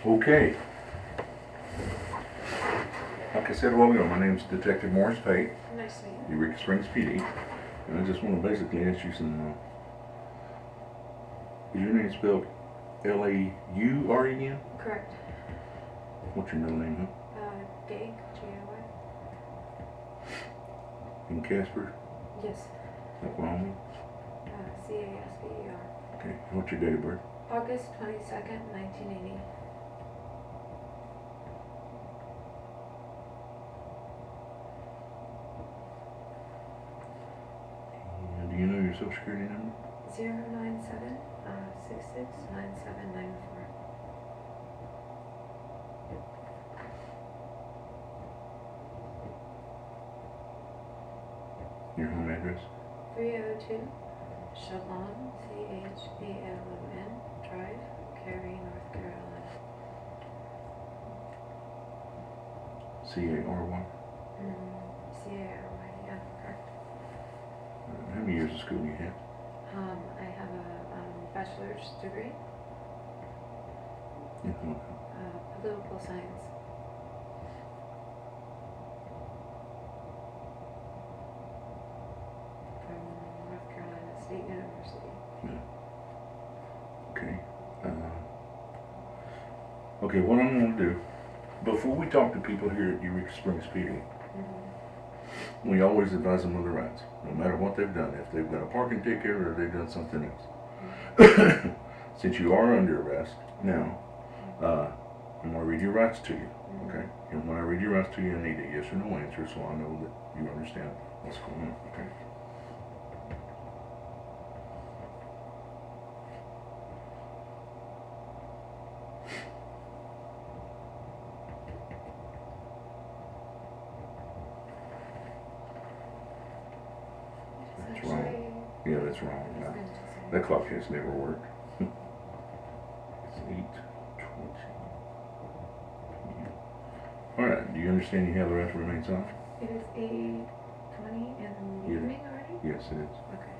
Okay. Like I said a while ago, my name's Detective Morris Pate. Nice to meet you. Eureka Springs PD. And I just want to basically ask you some, is your name spelled L-A-U-R again? Correct. What's your middle name, Gay, G-A-Y. In Casper, Yes. Oklahoma? C-A-S-B-E-R. Okay. What's your date of birth? August 22nd, 1980. And do you know your social security number? 097 669794. Your home address? 302 Chalon, C-H-A-L-O-N Drive, Cary, North Carolina. C-A-R-Y? C-A-R-Y, yeah, correct. How many years of school do you have? I have a bachelor's degree, In what? political science. From North Carolina State University. Yeah. Okay. Okay, what I'm going to do, before we talk to people here at Eureka Springs PD, we always advise them of their rights, no matter what they've done. If they've got a parking ticket or they've done something else. Since you are under arrest now, I'm going to read your rights to you, okay? And when I read your rights to you, I need a yes or no answer so I know that you understand what's going on, okay? That's wrong. Yeah, that's wrong. No. That clock has never worked. It's 8:20. Alright, do you understand you have the right to remain silent? It is 8:20 in the evening already? Yes, it is. Okay.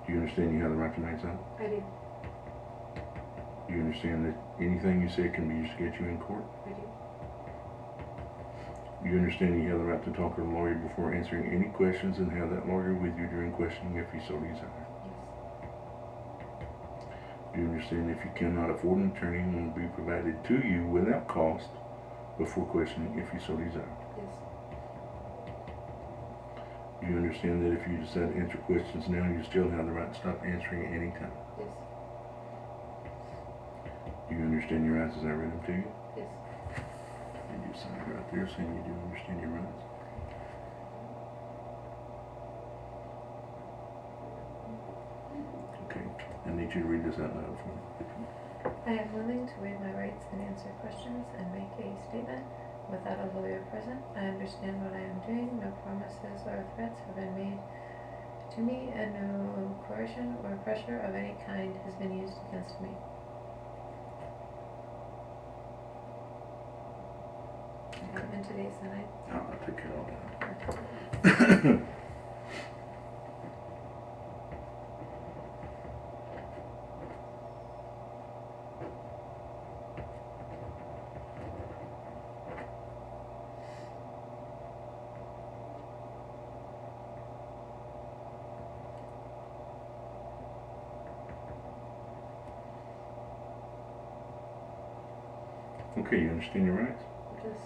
Do you understand you have the right to remain silent? I do. Do you understand that anything you say can be used to get you in court? I do. Do you understand you have the right to talk to a lawyer before answering any questions and have that lawyer with you during questioning if you so desire? Yes. Do you understand if you cannot afford an attorney, one will be provided to you without cost before questioning if you so desire? Yes. Do you understand that if you decide to answer questions now, you still have the right to stop answering at any time? Yes. Do you understand your rights as I read them to you? Yes. And you sign right there saying you do understand your rights. Okay, I need you to read this out loud for me. I am willing to waive my rights and answer questions and make a statement without a lawyer present. I understand what I am doing. No promises or threats have been made to me, and no coercion or pressure of any kind has been used against me. And today's the night. I'll take care of all that. Okay, you understand your rights? Just,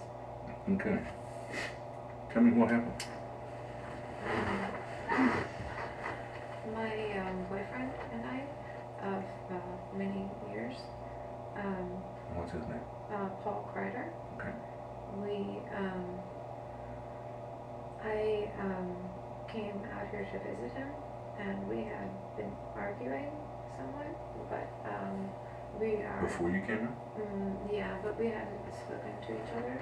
Okay. Tell me what happened. my boyfriend and I, of many years, What's his name? Paul Kreider, Okay. we, I came out here to visit him, and we had been arguing somewhat, but we are. Before you came out? Yeah, but we hadn't spoken to each other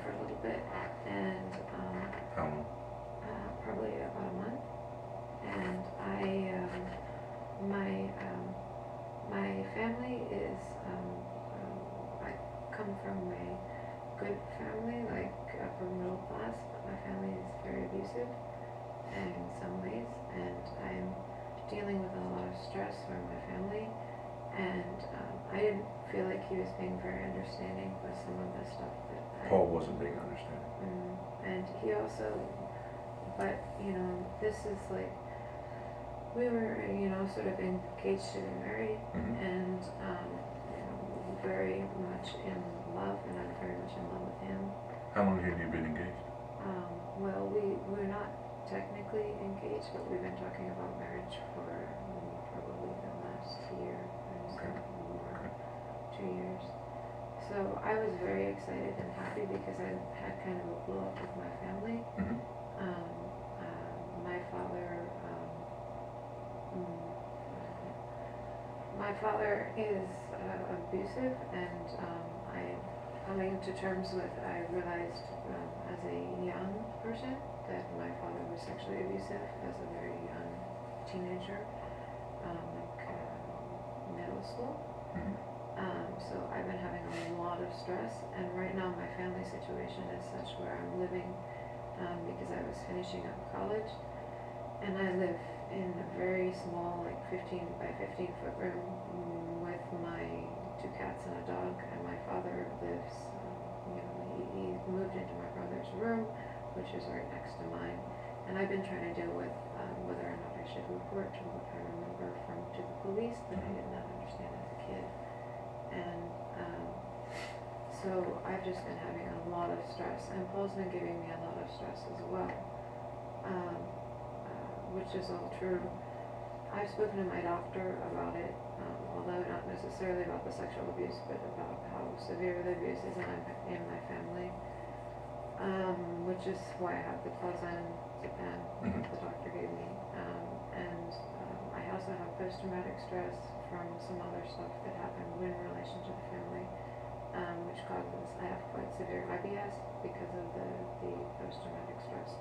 for a little bit, and How long? probably about a month. And my family is, I come from a good family, like upper middle class, but my family is very abusive in some ways, and I'm dealing with a lot of stress from my family, and I didn't feel like he was being very understanding with some of the stuff that Paul wasn't being understanding. and he also, but this is like, we were sort of engaged to be married, and very much in love, and I'm very much in love with him. How long have you been engaged? Well, we're not technically engaged, but we've been talking about marriage for probably the last year or so, more, 2 years. So I was very excited and happy because I had kind of a blow up with my family. My father is abusive, and coming to terms with, I realized as a young person that my father was sexually abusive as a very young teenager, like middle school. So I've been having a lot of stress, and right now my family situation is such where I'm living because I was finishing up college, and I live in a very small, like 15 by 15 foot room with my 2 cats and a dog, and my father lives, he moved into my brother's room, which is right next to mine, and I've been trying to deal with whether or not I should report to what I remember to the police that I did not understand as a kid. And so I've just been having a lot of stress, and Paul's been giving me a lot of stress as well, which is all true. I've spoken to my doctor about it, although not necessarily about the sexual abuse, but about how severe the abuse is in my family, which is why I have the clozapine that the doctor gave me, and I also have post-traumatic stress from some other stuff that happened in relation to the family, which causes, I have quite severe IBS because of the post-traumatic stress.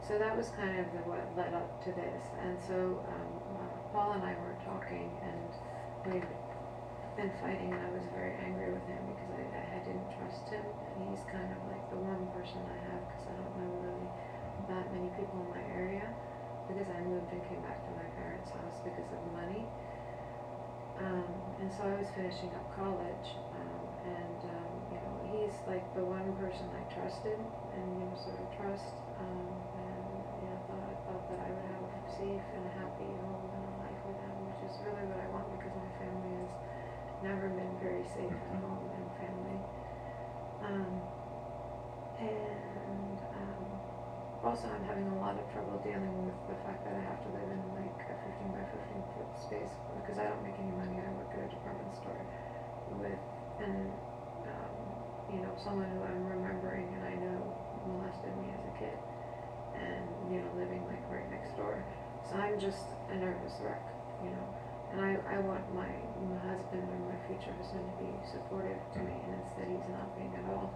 So that was kind of what led up to this. And so Paul and I were talking, and we'd been fighting, and I was very angry with him because I didn't trust him. And he's kind of like the one person I have, because I don't know really that many people in my area, because I moved and came back to my parents' house because of money. And so I was finishing up college, and he's like the one person I trusted, and sort of trust, I thought that I would have a safe and a happy home and a life with him, which is really what I want, because my family has never been very safe at home and family. Also I'm having a lot of trouble dealing with the fact that I have to live in like a 15 by 15 foot space, because I don't make any money. I work at a department store with, and someone who I'm remembering and I know molested me as a kid, and living like right next door. So I'm just a nervous wreck, and I want my husband or my future husband to be supportive to me, and instead he's not being at all.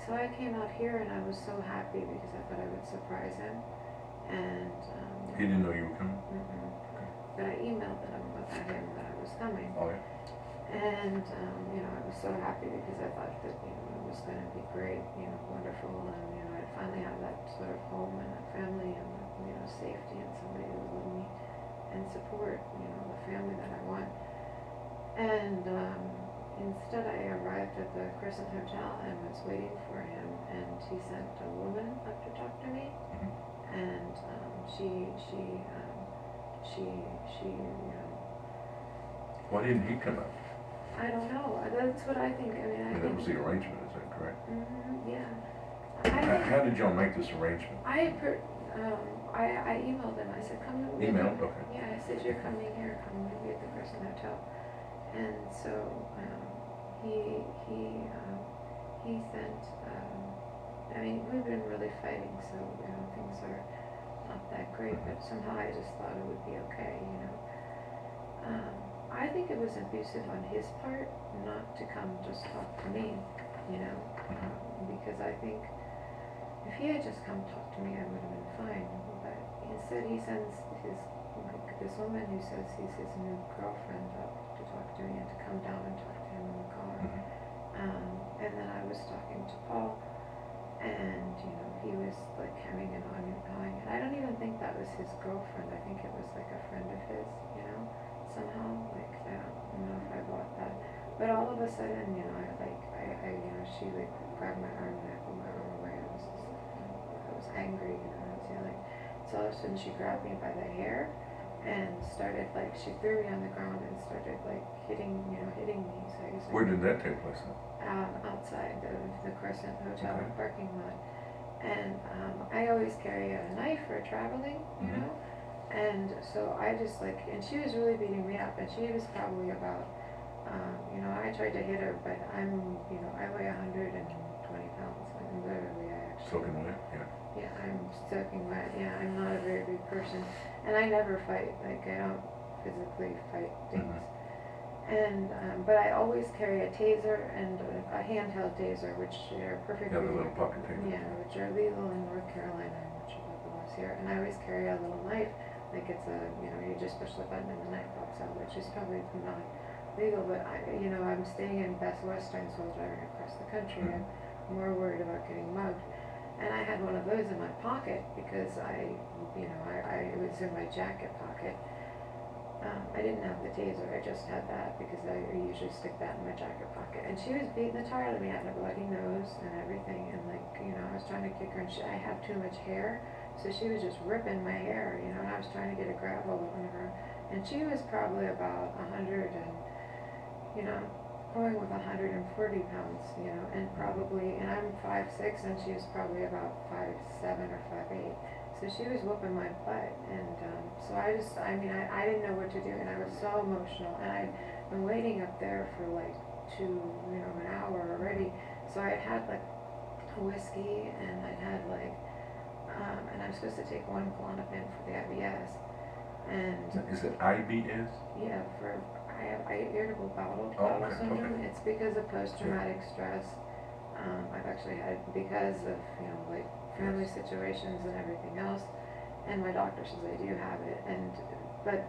So I came out here, and I was so happy because I thought I would surprise him, and He didn't know you were coming? Okay. But I emailed him about him that I was coming. Oh, yeah. And I was so happy because I thought that it was going to be great, wonderful, and I'd finally have that sort of home and a family and safety, and somebody who would love me and support the family that I want. And instead I arrived at the Crescent Hotel and was waiting for him, and he sent a woman up to talk to me, and she Why didn't he come up? I don't know, that's what I think, I mean, I And that think. was the arrangement, is that correct? Yeah. How did y'all make this arrangement? I emailed him, I said, come meet me. Emailed, okay. Yeah, I said, you're coming here, come meet me at the Crescent Hotel. And so, he sent, I mean, we've been really fighting, so, things are not that great, but somehow I just thought it would be okay, I think it was abusive on his part not to come just talk to me, because I think if he had just come talk to me, I would have been fine. But instead, he sends this woman who says he's his new girlfriend up to talk to me and to come down and talk to him in the car. And then I was talking to Paul, and he was like having an ongoing. And I don't even think that was his girlfriend. I think it was like a friend of his. Somehow, like I don't know if I bought that. But all of a sudden, she like grabbed my arm and I pulled my arm away. I was angry, I was yelling. So all of a sudden she grabbed me by the hair and started like, she threw me on the ground and started like hitting me. So I guess Where did that take place then? Outside the Crescent Hotel parking lot. And I always carry a knife for traveling, And so I just and she was really beating me up, and she was probably about, I tried to hit her, but I weigh 120 pounds. I'm literally, I actually. Soaking wet, yeah. Yeah, I'm soaking wet. Yeah, I'm not a very big person, and I never fight. Like I don't physically fight things. And but I always carry a taser and a handheld taser, which are perfectly. Yeah, the little pocket taser. Yeah, which are legal in North Carolina. I'm not sure about the laws here. And I always carry a little knife. Like it's you just push the button and the knife pops out, which is probably not legal, but I'm staying in Best Western, so I'm driving across the country. I'm more worried about getting mugged. And I had one of those in my pocket because it was in my jacket pocket. I didn't have the taser, I just had that because I usually stick that in my jacket pocket. And she was beating the tar out of me. I had a bloody nose and everything, and I was trying to kick her, and I have too much hair. So she was just ripping my hair, and I was trying to get a grab hold on her. And she was probably about 100 and, going with 140 pounds, and I'm 5'6", and she was probably about 5'7" or 5'8". So she was whooping my butt, and so I didn't know what to do, and I was so emotional, and I'd been waiting up there for like an hour already. So I had like whiskey, and I'd had and I'm supposed to take 1 Klonopin for the IBS. And is it IBS? Yeah, I have irritable bowel syndrome. Okay. It's because of post-traumatic stress. I've actually had because of family situations and everything else. And my doctor says I do have it. But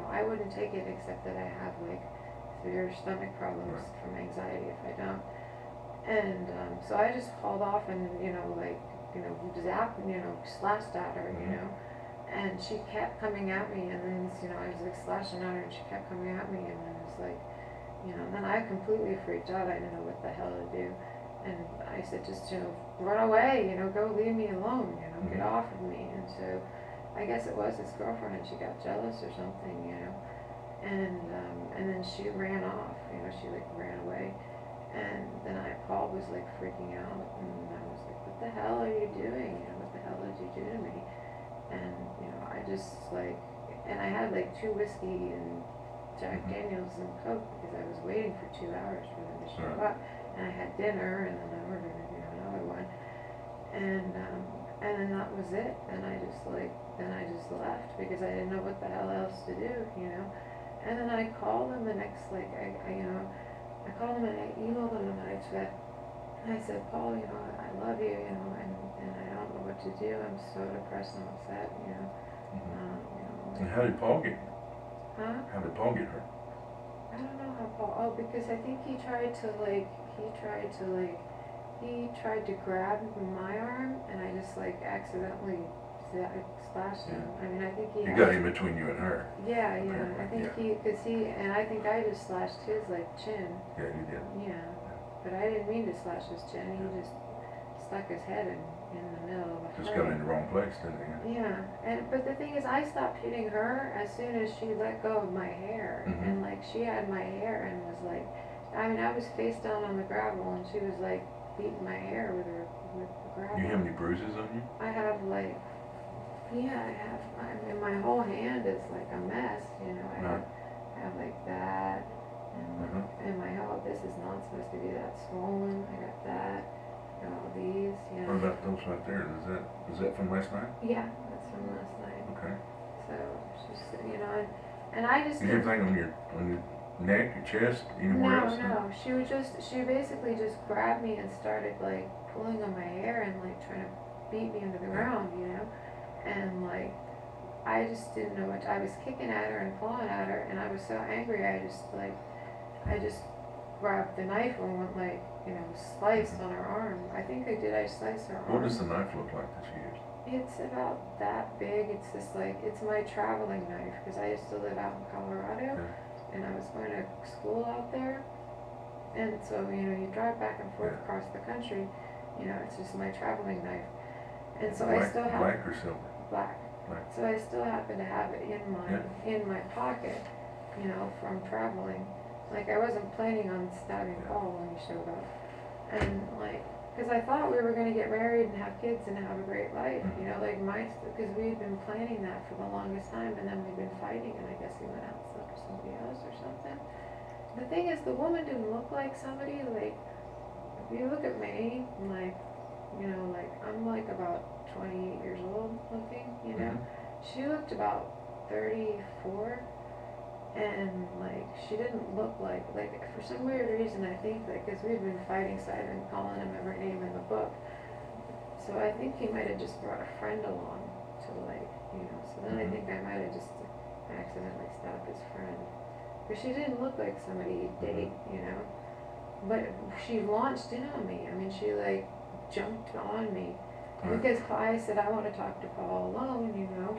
I wouldn't take it except that I have severe stomach problems from anxiety if I don't. And so I just called off and zapped, slashed at her, and she kept coming at me, and then, I was slashing at her, and she kept coming at me, and I was and then I completely freaked out. I didn't know what the hell to do, and I said, just, run away, go leave me alone, get off of me. And so I guess it was his girlfriend, and she got jealous or something, and then she ran off, she ran away. And then Paul was freaking out, and I was like, what the hell are you doing? What the hell did you do to me? And, I just and I had 2 whiskey and Jack Daniels and Coke because I was waiting for 2 hours for them to show up. And I had dinner, and then I ordered, another one. And then that was it. And I just left because I didn't know what the hell else to do, And then I called him the next, I called him and I emailed him, and I said, Paul, I love you, and I don't know what to do. I'm so depressed and upset, And how did Paul get her? Huh? How did Paul get her? I don't know how Paul, because I think he tried to grab my arm, and I just accidentally slashed him. I mean, I think he got in between you and her. Yeah, I think and I think I just slashed his chin. Yeah, you did. Yeah, but I didn't mean to slash his chin. He just stuck his head in the middle of the Just got in the wrong place, didn't he? Yeah, but the thing is, I stopped hitting her as soon as she let go of my hair, and she had my hair and was I mean, I was face down on the gravel and she was like beating my hair with the gravel. You have any bruises on you? I have like, yeah, I mean, my whole hand is like a mess, you know. I have like that, and my whole, this is not supposed to be that swollen. I got that, got all these, you know. What about those right there? Is that from last night? Yeah, that's from last night. Okay. So she's, you know, and I just. Is everything on your neck, your chest, anywhere else? No. She basically just grabbed me and started like pulling on my hair and like trying to beat me into the ground, you know. And like, I just didn't know what, I was kicking at her and clawing at her, and I was so angry, I just grabbed the knife and went like, you know, sliced on her arm. I think I sliced her arm. What does the knife look like that you used? It's about that big. It's just like, it's my traveling knife, because I used to live out in Colorado, and I was going to school out there, and so, you know, you drive back and forth across the country, you know, it's just my traveling knife. And so I still have black or silver? Black. So I still happen to have it in my pocket, you know, from traveling. Like, I wasn't planning on stabbing Paul when he showed up, and like, because I thought we were going to get married and have kids and have a great life, you know, like because we had been planning that for the longest time, and then we've been fighting, and I guess he went out and slept with somebody else or something. The thing is, the woman didn't look like somebody, like, if you look at me, like, you know, like, I'm like about 28 years old looking, you know. She looked about 34, and like, she didn't look like for some weird reason, I think, like, because we've been fighting, so I've been calling him every name in the book. So I think he might have just brought a friend along to, like, you know, so then I think I might have just accidentally stabbed his friend. But she didn't look like somebody you'd date, you know. But she launched in on me. I mean, she like jumped on me. Because I said, I want to talk to Paul alone, you know.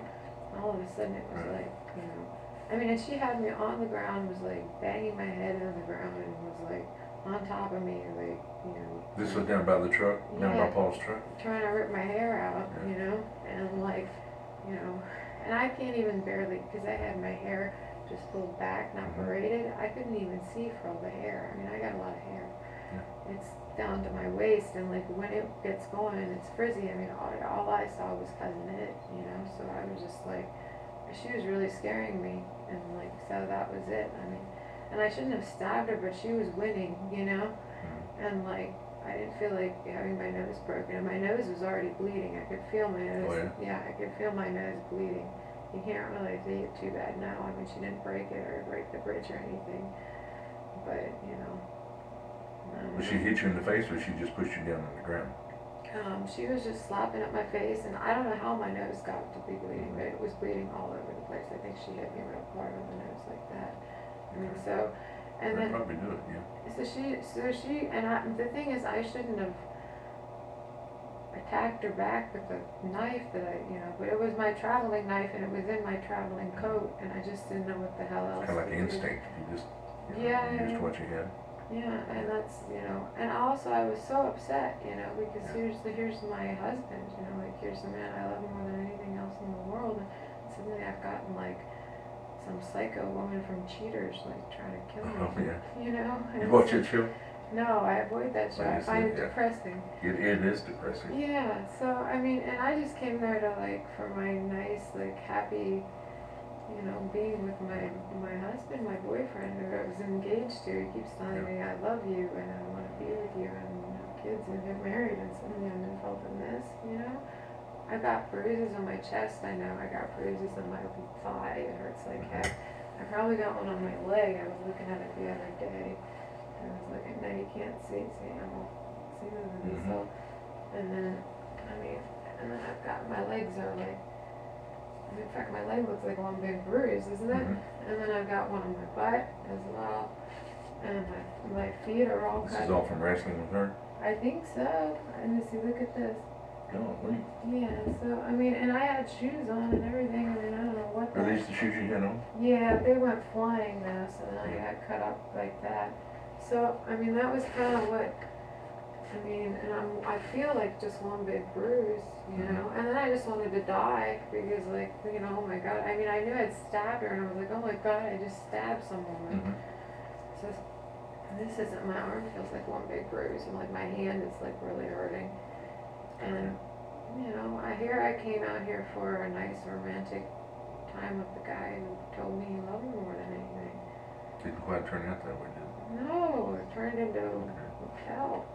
All of a sudden it was like, you know. I mean, and she had me on the ground, was like banging my head on the ground, and was like on top of me, like, you know. This was down by the truck? Down by Paul's truck? Trying to rip my hair out, you know. And like, you know. And I can't even barely, because I had my hair just pulled back, not braided. I couldn't even see for all the hair. I mean, I got a lot of hair. It's down to my waist, and like when it gets going and it's frizzy, I mean, all I saw was Cousin It, you know. So I was just like, she was really scaring me, and like, so that was it. I mean, and I shouldn't have stabbed her, but she was winning, you know. And like, I didn't feel like having my nose broken, and my nose was already bleeding. I could feel my nose. I could feel my nose bleeding. You can't really see it too bad now. I mean, she didn't break it or break the bridge or anything, but you know. Did she hit you in the face, or she just pushed you down on the ground? She was just slapping at my face, and I don't know how my nose got to be bleeding, but it was bleeding all over the place. I think she hit me real hard on the nose like that. I mean, so, and then probably do it, and the thing is, I shouldn't have attacked her back with the knife that you know, but it was my traveling knife, and it was in my traveling coat, and I just didn't know what the hell else. It's kind of like instinct. You just used what you had. Yeah, and that's, you know, and also I was so upset, you know, because here's my husband, you know, like, here's the man I love more than anything else in the world, and suddenly I've gotten like some psycho woman from Cheaters, like, trying to kill me, you know. You watch that show? No, I avoid that show. I find it depressing. It is depressing. Yeah, so, I mean, and I just came there to, like, for my nice, like, happy, you know, being with my husband, my boyfriend, who I was engaged to. He keeps telling me, I love you, and I want to be with you, and have kids, and get married, and suddenly I'm involved in this, you know. I got bruises on my chest, I know. I got bruises on my thigh. It hurts like heck. I probably got one on my leg. I was looking at it the other day. I was looking, now you can't see, I won't see the diesel. And then, I mean, and then I've got, my legs are like, in fact, my leg looks like one big bruise, isn't it? And then I've got one on my butt as well. And my feet are all cut. This is all from wrestling with her? I think so. And see, look at this. Golly. Yeah, so, I mean, and I had shoes on and everything. I mean, I don't know what Are these the shoes you had on? Yeah, they went flying though, so then I got cut up like that. So, I mean, that was kind of what, I mean, and I feel like just one big bruise, you know, and then I just wanted to die because, like, you know, oh my God, I mean, I knew I'd stabbed her, and I was like, oh my God, I just stabbed someone. So this isn't, my arm feels like one big bruise, and like my hand is like really hurting. And, you know, I came out here for a nice romantic time with the guy who told me he loved me more than anything. Didn't quite turn out that way, did it? No, it turned into hell.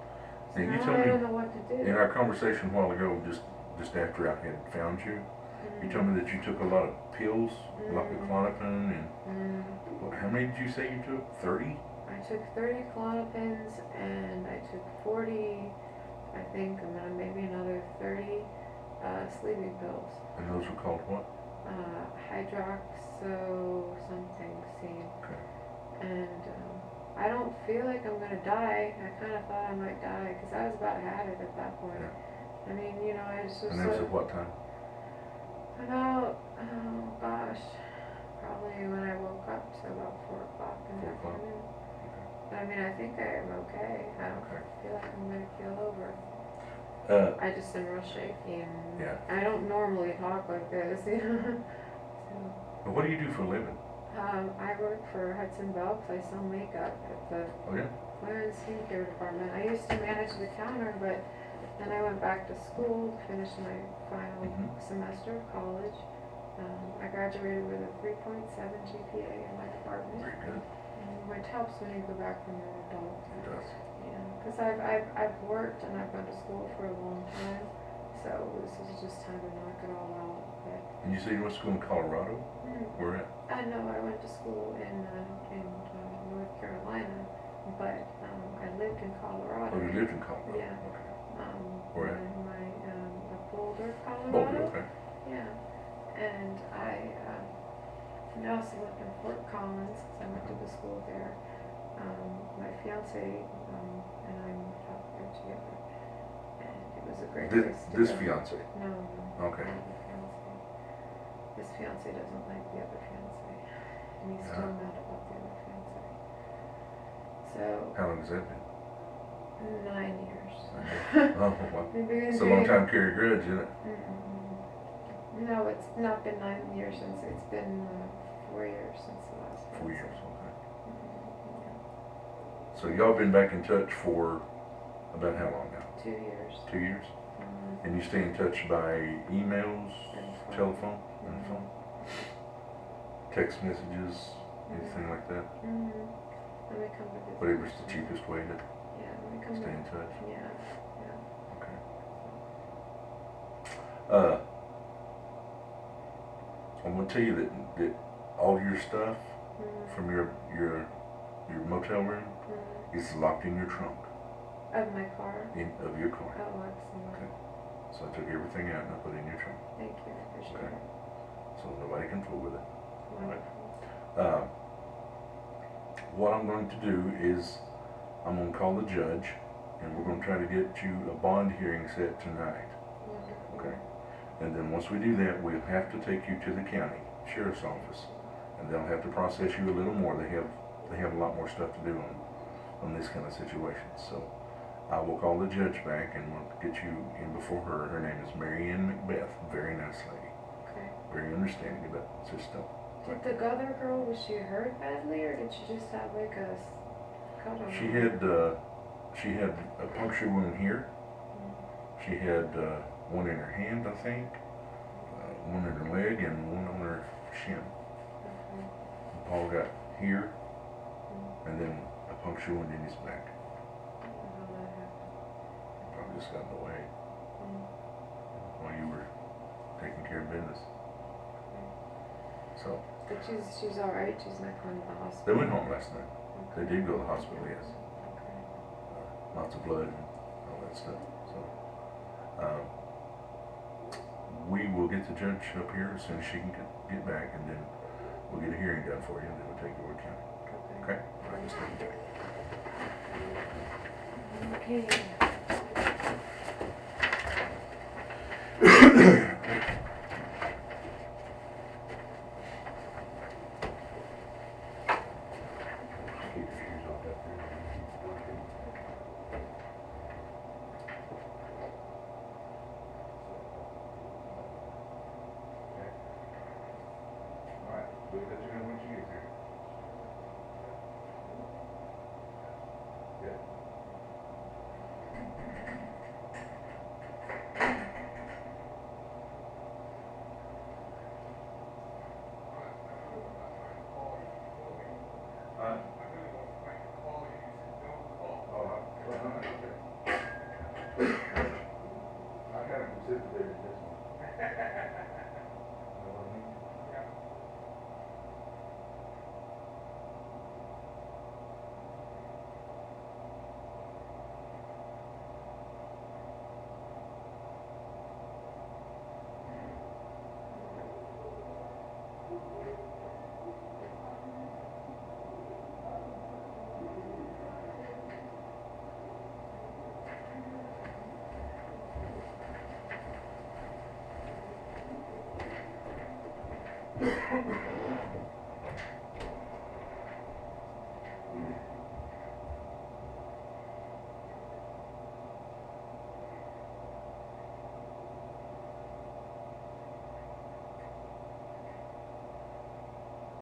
So And you now told I me don't know what to do. in our conversation a while ago, just after I had found you, you told me that you took a lot of pills, like the Klonopin, and how many did you say you took? 30? I took 30 Klonopins, and I took 40, I think, and then maybe another 30 sleeping pills. And those were called what? Hydroxo something C. Okay. And I don't feel like I'm gonna die. I kind of thought I might die because I was about had it at that point. Yeah. I mean, you know, I just was And that was at what time? about, oh gosh, probably when I woke up, so about 4 o'clock in the 4 o'clock. afternoon. Okay. But I mean, I think I am okay. I don't feel like I'm gonna keel over. I just am real shaky, and Yeah. I don't normally talk like this, you know. So, But what do you do for a living? I work for Hudson Belks. I sell makeup at the Oh yeah? women's skincare department. I used to manage the counter, but then I went back to school, finished my final semester of college. I graduated with a 3.7 GPA in my department, Very good. which helps when you go back when you're an adult. It does. Yeah, because I've worked and I've gone to school for a long time, so this is just time to knock it all out. But And you say you went to school in Colorado? Where at? I know I went to school in North Carolina, but I lived in Colorado. Oh, you lived in Colorado? Yeah. Okay. Where Where at? Boulder, Colorado. Boulder, okay. Yeah, and I also lived in Fort Collins because I went to the school there. My fiance and I moved out there together, and it was a great place to This go. fiance? No. Okay. Not the fiance. This fiance doesn't like the other fiance, and he's still mad about the other fiance. So. How long has that been? 9 years. Oh, wow. It's a long time to carry a grudge, isn't it? No, it's not been 9 years since, it's been 4 years since the last one. 4 years, okay. Yeah. So y'all been back in touch for about how long now? 2 years. 2 years? And you stay in touch by emails, telephone, and phone? Text messages, anything like that? Let me come to visit. Whatever's the cheapest way to Yeah, let me come stay to in touch? Yeah. Okay. I'm gonna tell you that all your stuff from your motel room is locked in your trunk Of my car? of your car. Oh, excellent. Okay. So I took everything out and I put it in your trunk. Thank you, I appreciate Okay. it. So nobody can fool with it. Wonderful. What I'm going to do is I'm going to call the judge and we're going to try to get you a bond hearing set tonight. Wonderful. Okay. And then once we do that, we'll have to take you to the county sheriff's office, and they'll have to process you a little more. They have a lot more stuff to do on this kind of situation. So I will call the judge back and we'll get you in before her. Her name is Mary Ann Macbeth. Very nice lady. Okay. Very understanding about system. Did the other girl, was she hurt badly, or did she just have like a cut on She her? had a puncture wound here. She had one in her hand, I think, one in her leg, and one on her shin. Okay. Paul got here, and then a puncture wound in his back. I don't know how that happened. Probably just got in the way while you were taking care of business. So But she's all right. She's not going to the hospital. they went home last night. They Okay. did go to the hospital, yes. Okay. Lots of blood and all that stuff. So we will get the judge up here as soon as she can get back, and then we'll get a hearing done for you, and then we'll take you to county. Okay? All right, just take it. Okay. Keep your shoes off up there. Alright, we'll let you know once you get there.